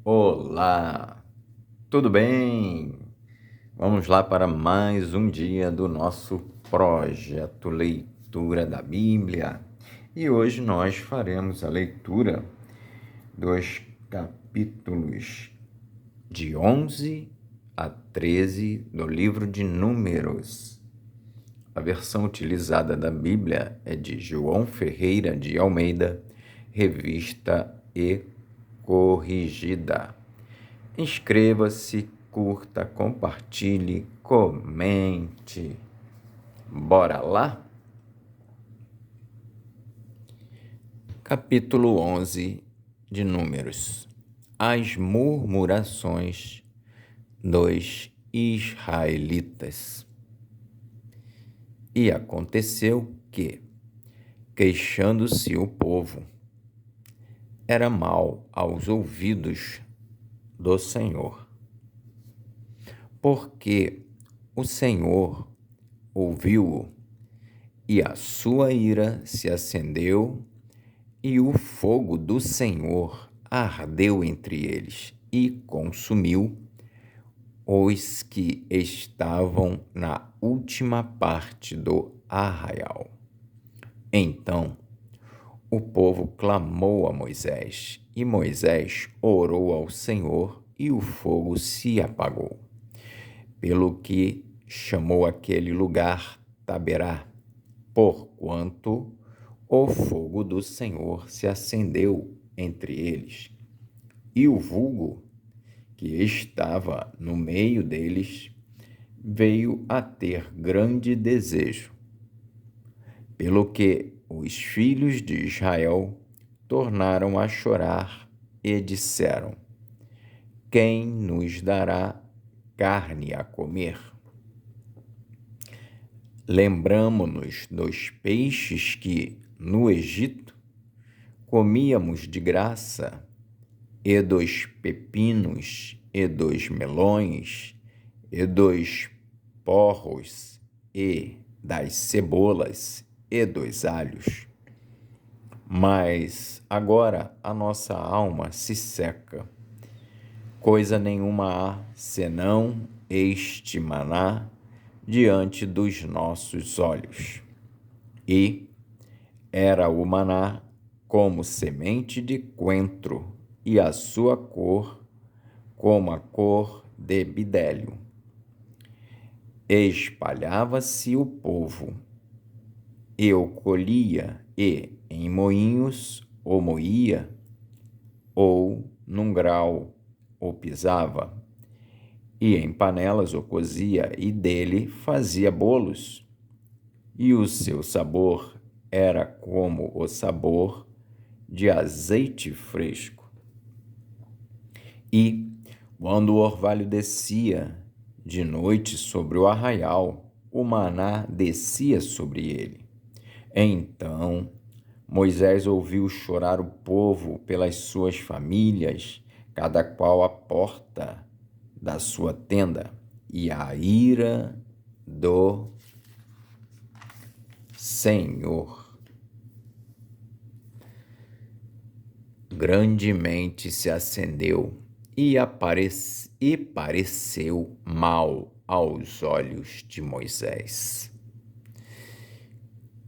Olá, tudo bem? Vamos lá para mais um dia do nosso projeto Leitura da Bíblia. E hoje nós faremos a leitura dos capítulos de 11 a 13 do livro de Números. A versão utilizada da Bíblia é de João Ferreira de Almeida, revista e corrigida. Inscreva-se, curta, compartilhe, comente. Bora lá? Capítulo 11 de Números. As murmurações dos israelitas. E aconteceu que, queixando-se o povo, era mal aos ouvidos do Senhor. Porque o Senhor ouviu-o, e a sua ira se acendeu, e o fogo do Senhor ardeu entre eles, e consumiu os que estavam na última parte do arraial. Então o povo clamou a Moisés, e Moisés orou ao Senhor, e o fogo se apagou. Pelo que chamou aquele lugar Taberá, porquanto o fogo do Senhor se acendeu entre eles, e o vulgo que estava no meio deles veio a ter grande desejo. Pelo que os filhos de Israel tornaram a chorar e disseram: quem nos dará carne a comer? Lembramo-nos dos peixes que, no Egito, comíamos de graça, e dos pepinos, e dos melões, e dos porros, e das cebolas, e dos alhos. Mas agora a nossa alma se seca. Coisa nenhuma há, senão este maná diante dos nossos olhos. E era o maná como semente de coentro, e a sua cor como a cor de bidélio. Espalhava-se o povo, eu colhia, e em moinhos o moía, ou num grau o pisava, e em panelas o cozia, e dele fazia bolos, e o seu sabor era como o sabor de azeite fresco. E, quando o orvalho descia de noite sobre o arraial, o maná descia sobre ele. Então Moisés ouviu chorar o povo pelas suas famílias, cada qual à porta da sua tenda, e a ira do Senhor grandemente se acendeu, e pareceu mal aos olhos de Moisés.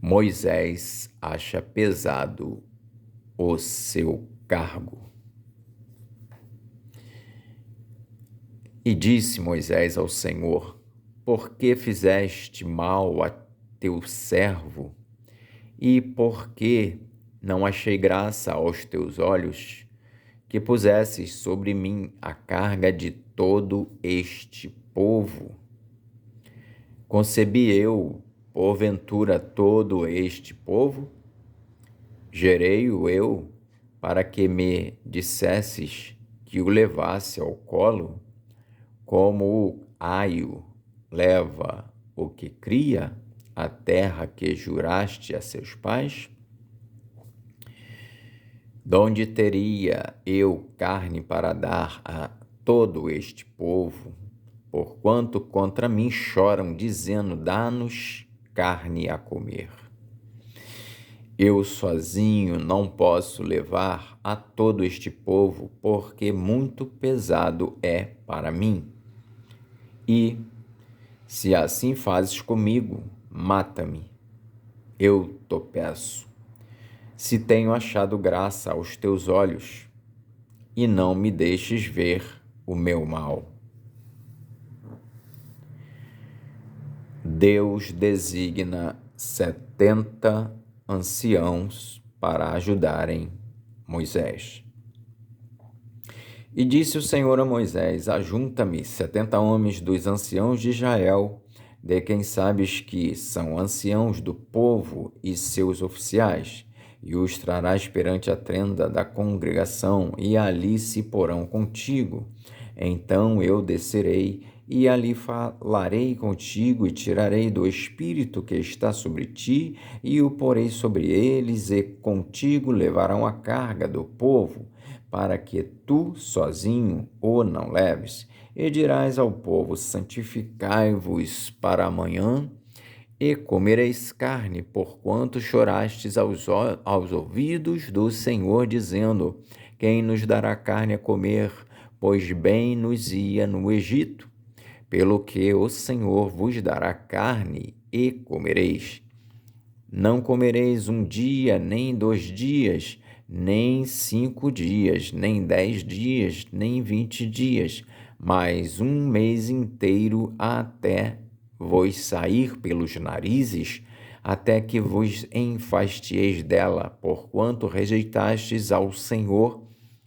Moisés acha pesado o seu cargo. E disse Moisés ao Senhor: por que fizeste mal a teu servo? E por que não achei graça aos teus olhos, que pusesses sobre mim a carga de todo este povo? Concebi eu, porventura, todo este povo? Gerei-o eu, para que me dissesses que o levasse ao colo, como o aio leva o que cria, a terra que juraste a seus pais? Donde teria eu carne para dar a todo este povo, porquanto contra mim choram, dizendo: dá-nos carne a comer. Eu sozinho não posso levar a todo este povo, porque muito pesado é para mim. E, se assim fazes comigo, mata-me. Eu te peço, se tenho achado graça aos teus olhos, e não me deixes ver o meu mal. Deus designa 70 anciãos para ajudarem Moisés. E disse o Senhor a Moisés: Ajunta-me 70 homens dos anciãos de Israel, de quem sabes que são anciãos do povo e seus oficiais, e os trarás perante a tenda da congregação, e ali se porão contigo. Então eu descerei, e ali falarei contigo, e tirarei do Espírito que está sobre ti, e o porei sobre eles, e contigo levarão a carga do povo, para que tu sozinho o não leves. E dirás ao povo: santificai-vos para amanhã, e comereis carne, porquanto chorastes aos ouvidos do Senhor, dizendo: quem nos dará carne a comer? Pois bem nos ia no Egito. Pelo que o Senhor vos dará carne e comereis. Não comereis 1 dia, nem 2 dias, nem 5 dias, nem 10 dias, nem 20 dias, mas 1 mês inteiro, até vos sair pelos narizes, até que vos enfastieis dela, porquanto rejeitastes ao Senhor,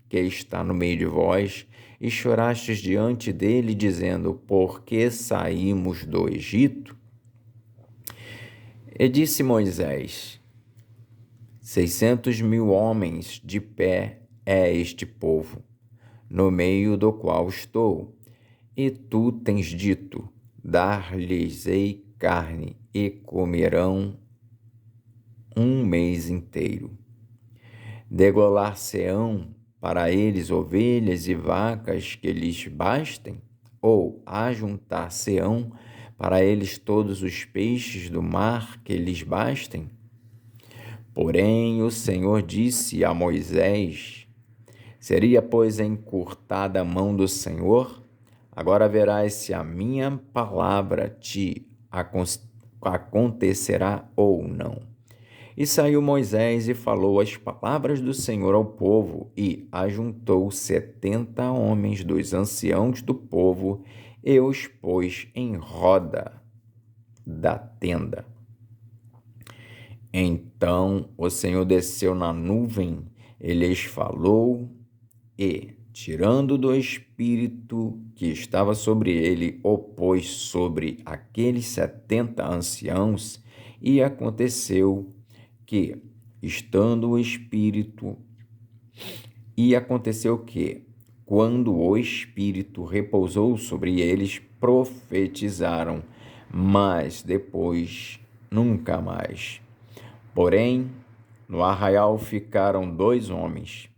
que está no meio de vós, e chorastes diante dele, dizendo: por que saímos do Egito? E disse Moisés: 600.000 homens de pé é este povo, no meio do qual estou. E tu tens dito: dar-lhes-ei carne, e comerão 1 mês inteiro. Degolar-se-ão para eles ovelhas e vacas que lhes bastem? Ou ajuntar-se-ão para eles todos os peixes do mar que lhes bastem? Porém, o Senhor disse a Moisés: seria, pois, encurtada a mão do Senhor? Agora verás se a minha palavra te acontecerá ou não. E saiu Moisés e falou as palavras do Senhor ao povo, e ajuntou 70 homens dos anciãos do povo, e os pôs em roda da tenda. Então o Senhor desceu na nuvem, e lhes falou, e, tirando do Espírito que estava sobre ele, o pôs sobre aqueles 70 anciãos, e aconteceu que, quando o Espírito repousou sobre eles, profetizaram, mas depois nunca mais. Porém, no arraial ficaram 2 homens.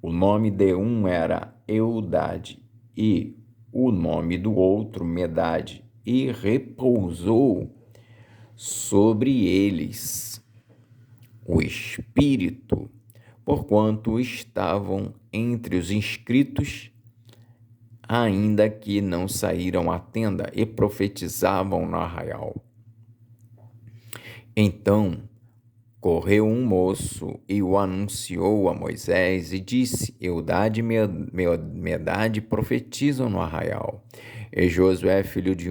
O nome de um era Eudade e o nome do outro Medade, e repousou sobre eles o Espírito, porquanto estavam entre os inscritos, ainda que não saíram à tenda, e profetizavam no arraial. Então correu um moço e o anunciou a Moisés, e disse: Eudade e Medade profetizam no arraial. E Josué, filho de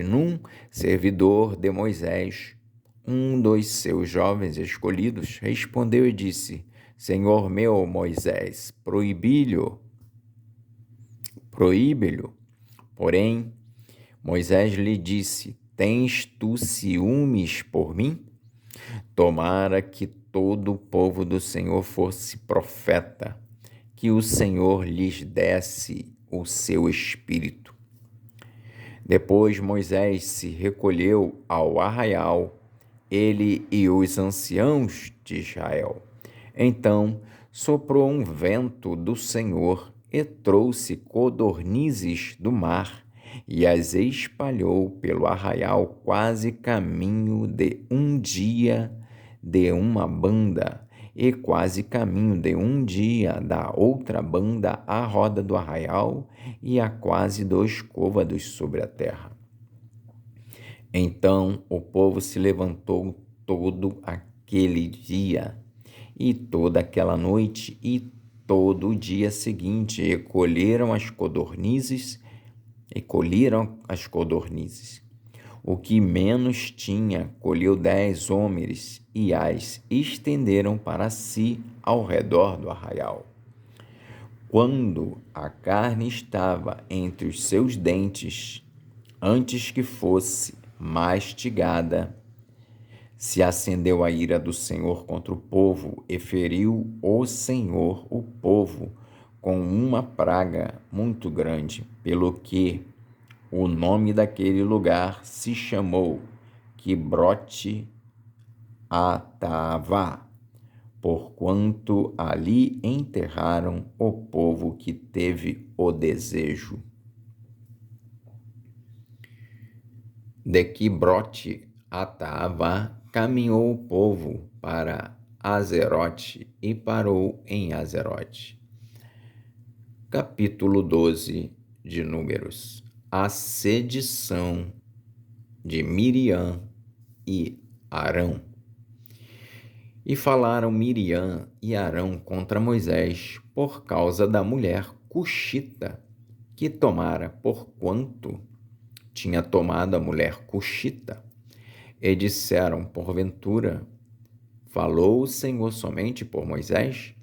Num, servidor de Moisés, um dos seus jovens escolhidos, respondeu e disse: Senhor meu Moisés, proíbe-lhe. Porém, Moisés lhe disse: Tens tu ciúmes por mim? Tomara que todo o povo do Senhor fosse profeta, que o Senhor lhes desse o seu espírito. Depois Moisés se recolheu ao arraial, ele e os anciãos de Israel. Então soprou um vento do Senhor e trouxe codornizes do mar e as espalhou pelo arraial quase caminho de 1 dia, de uma banda, e quase caminho de um dia da outra banda à roda do arraial e a quase 2 côvados sobre a terra. Então o povo se levantou todo aquele dia e toda aquela noite e todo o dia seguinte e colheram as codornizes. O que menos tinha colheu 10 homeres e as estenderam para si ao redor do arraial. Quando a carne estava entre os seus dentes, antes que fosse mastigada, se acendeu a ira do Senhor contra o povo e feriu o Senhor o povo com uma praga muito grande, pelo que o nome daquele lugar se chamou Quibrote Atavá, porquanto ali enterraram o povo que teve o desejo. De Quibrote Atavá caminhou o povo para Azerote e parou em Azerote. Capítulo 12 de Números. A sedição de Miriam e Arão. E falaram Miriam e Arão contra Moisés por causa da mulher cuxita que tomara, porquanto tinha tomado a mulher cuxita. E disseram, porventura, falou o Senhor somente por Moisés?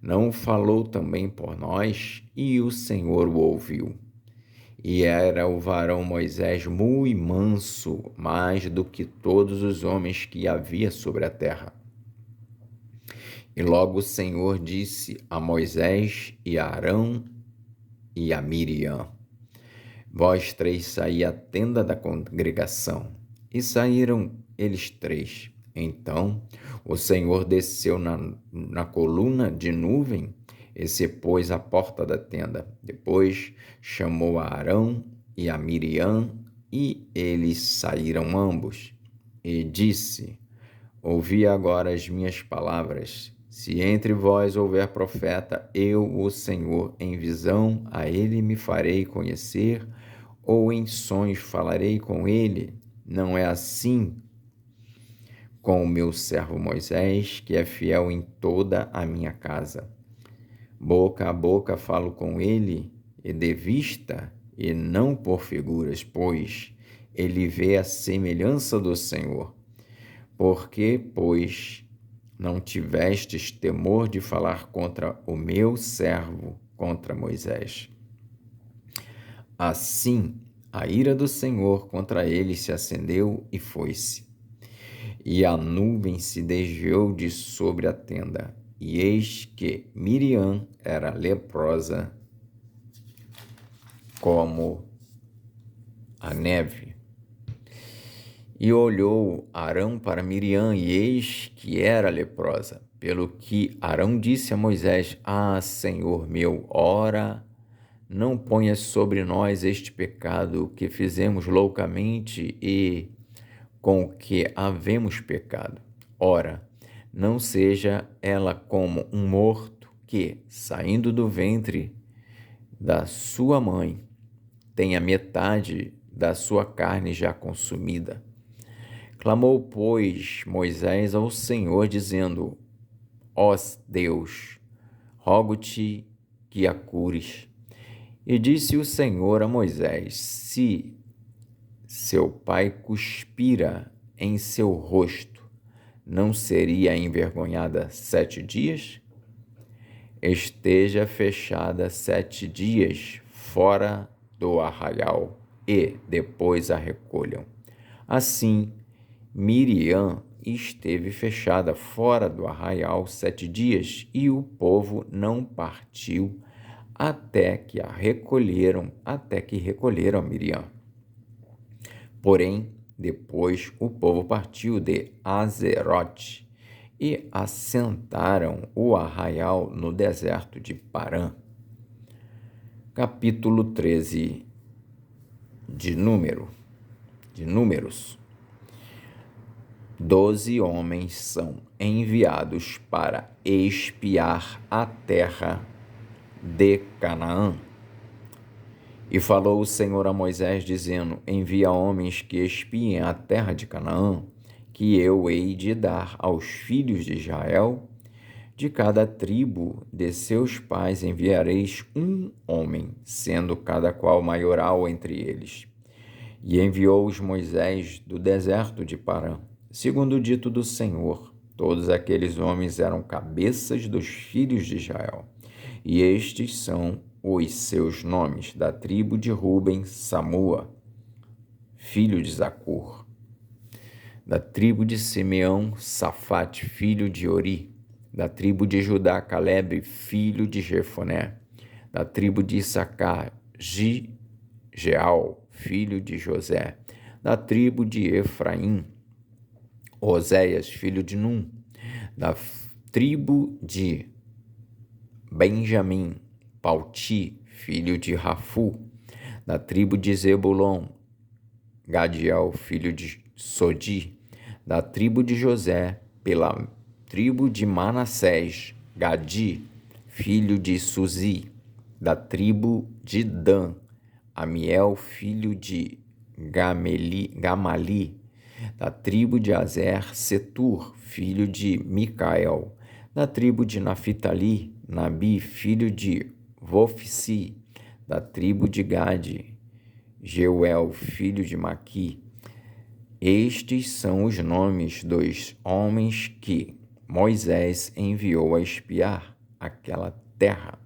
Não falou também por nós? E o Senhor o ouviu. E era o varão Moisés muito manso, mais do que todos os homens que havia sobre a terra. E logo o Senhor disse a Moisés e a Arão e a Miriam: Vós 3 saí à tenda da congregação. E saíram eles 3. Então o Senhor desceu na coluna de nuvem e se pôs à porta da tenda. Depois chamou a Arão e a Miriam, e eles saíram ambos. E disse: Ouvi agora as minhas palavras. Se entre vós houver profeta, eu, o Senhor, em visão, a ele me farei conhecer, ou em sonhos falarei com ele. Não é assim com o meu servo Moisés, que é fiel em toda a minha casa. Boca a boca falo com ele, e de vista, e não por figuras, pois ele vê a semelhança do Senhor. Porque, pois, não tivestes temor de falar contra o meu servo, contra Moisés? Assim, a ira do Senhor contra ele se acendeu e foi-se. E a nuvem se desviou de sobre a tenda, e eis que Miriam era leprosa como a neve. E olhou Arão para Miriam, e eis que era leprosa. Pelo que Arão disse a Moisés: Senhor meu, ora, não ponhas sobre nós este pecado que fizemos loucamente e com o que havemos pecado. Ora, não seja ela como um morto que, saindo do ventre da sua mãe, tenha metade da sua carne já consumida. Clamou, pois, Moisés ao Senhor, dizendo: Ó Deus, rogo-te que a cures. E disse o Senhor a Moisés: Se seu pai cuspira em seu rosto, não seria envergonhada 7 dias? Esteja fechada 7 dias fora do arraial, e depois a recolham. Assim, Miriam esteve fechada fora do arraial 7 dias, e o povo não partiu até que recolheram a Miriam. Porém, depois o povo partiu de Azerote e assentaram o arraial no deserto de Parã. Capítulo 13 de Números. 12 homens são enviados para espiar a terra de Canaã. E falou o Senhor a Moisés, dizendo: envia homens que espiem a terra de Canaã, que eu hei de dar aos filhos de Israel. De cada tribo de seus pais enviareis um homem, sendo cada qual maioral entre eles. E enviou-os Moisés do deserto de Parã, segundo o dito do Senhor. Todos aqueles homens eram cabeças dos filhos de Israel. E estes são os seus nomes: da tribo de Ruben, Samua, filho de Zacur; da tribo de Simeão, Safate, filho de Ori; da tribo de Judá, Calebe, filho de Jefoné; da tribo de Issacar, Geal, filho de José; da tribo de Efraim, Oséias, filho de Num; da tribo de Benjamim, Palti, filho de Rafu; da tribo de Zebulon, Gadiel, filho de Sodi; da tribo de José, pela tribo de Manassés, Gadi, filho de Suzi; da tribo de Dan, Amiel, filho de Gamali; da tribo de Azer, Setur, filho de Micael; da tribo de Naphtali, Nabi, filho de Vofsi; da tribo de Gade, Jeuel, filho de Maqui. Estes são os nomes dos homens que Moisés enviou a espiar aquela terra.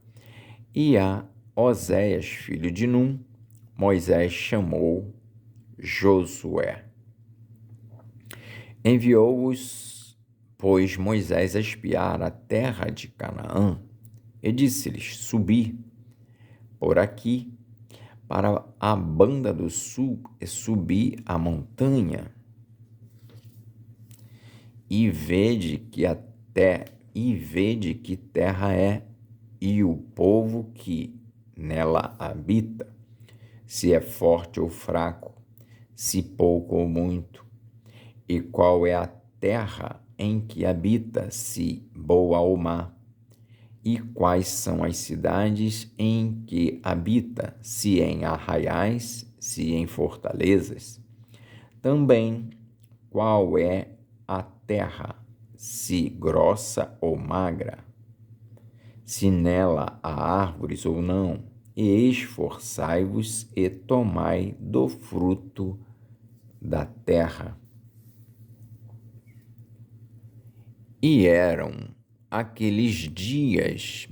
E a Oséias, filho de Num, Moisés chamou Josué. Enviou-os, pois, Moisés a espiar a terra de Canaã, e disse-lhes: subi por aqui para a banda do sul, e subi a montanha, e vede que terra é, e o povo que nela habita, se é forte ou fraco, se pouco ou muito, e qual é a terra em que habita, se boa ou má, e quais são as cidades em que habita, se em arraiais, se em fortalezas. Também qual é a terra, se grossa ou magra, se nela há árvores ou não, e esforçai-vos e tomai do fruto da terra. E eram aqueles dias,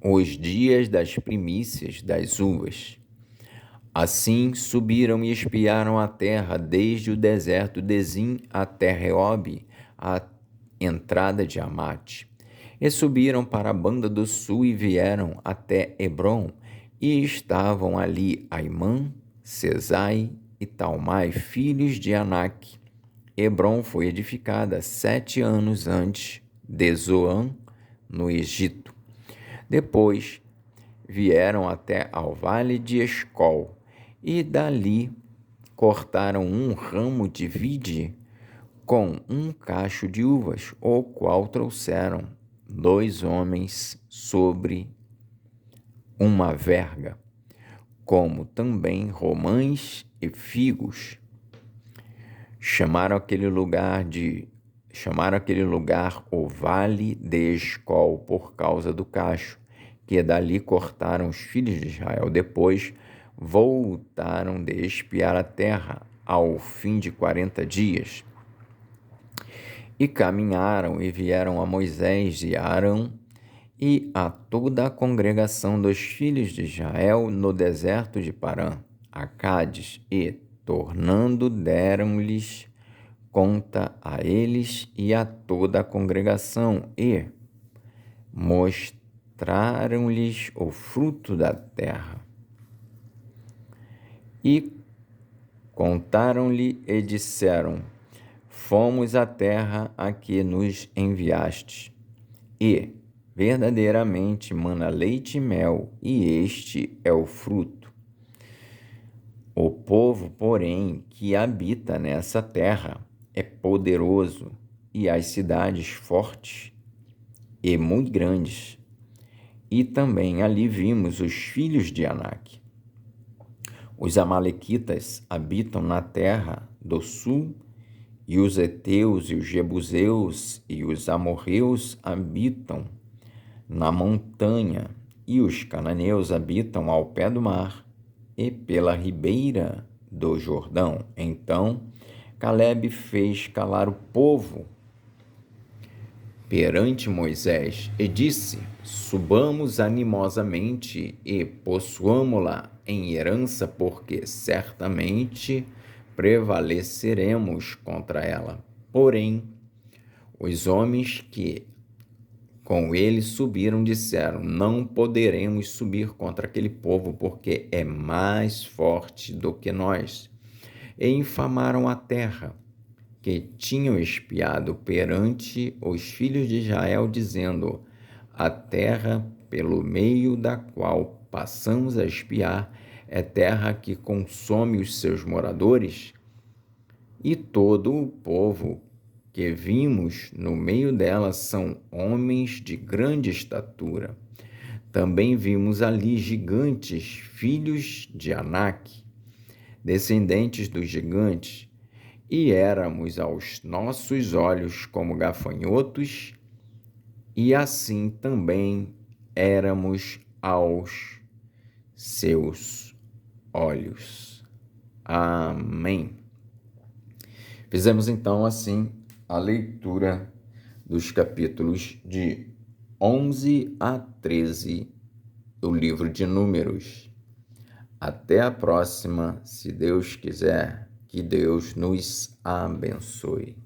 os dias das primícias das uvas. Assim subiram e espiaram a terra, desde o deserto de Zim até Reob, a entrada de Amate. E subiram para a banda do sul e vieram até Hebrom, e estavam ali Aimã, Sesai e Talmai, filhos de Anak. Hebrom foi edificada 7 anos antes de Zoan, no Egito. Depois vieram até ao vale de Escol, e dali cortaram um ramo de vide com um cacho de uvas, o qual trouxeram 2 homens sobre uma verga, como também romães e figos. Chamaram aquele lugar o Vale de Escol, por causa do cacho, que dali cortaram os filhos de Israel. Depois voltaram de espiar a terra ao fim de 40 dias. E caminharam e vieram a Moisés e a Arão e a toda a congregação dos filhos de Israel no deserto de Parã, a Cádiz, e, tornando, deram-lhes conta a eles e a toda a congregação, e mostraram-lhes o fruto da terra. E contaram-lhe e disseram: fomos à terra a que nos enviaste, e verdadeiramente mana leite e mel, e este é o fruto. O povo, porém, que habita nessa terra é poderoso, e as cidades fortes e muito grandes. E também ali vimos os filhos de Anak. Os amalequitas habitam na terra do sul, e os heteus e os jebuseus e os amorreus habitam na montanha, e os cananeus habitam ao pé do mar e pela ribeira do Jordão. Então Calebe fez calar o povo perante Moisés e disse: subamos animosamente e possuamo-la em herança, porque certamente prevaleceremos contra ela. Porém, os homens que com ele subiram disseram: não poderemos subir contra aquele povo, porque é mais forte do que nós. E infamaram a terra que tinham espiado perante os filhos de Israel, dizendo: a terra pelo meio da qual passamos a espiar é terra que consome os seus moradores, e todo o povo que vimos no meio dela são homens de grande estatura. Também vimos ali gigantes, filhos de Anak, descendentes dos gigantes, e éramos aos nossos olhos como gafanhotos, e assim também éramos aos seus olhos. Amém. Fizemos então assim a leitura dos capítulos de 11 a 13 do livro de Números. Até a próxima, se Deus quiser. Que Deus nos abençoe.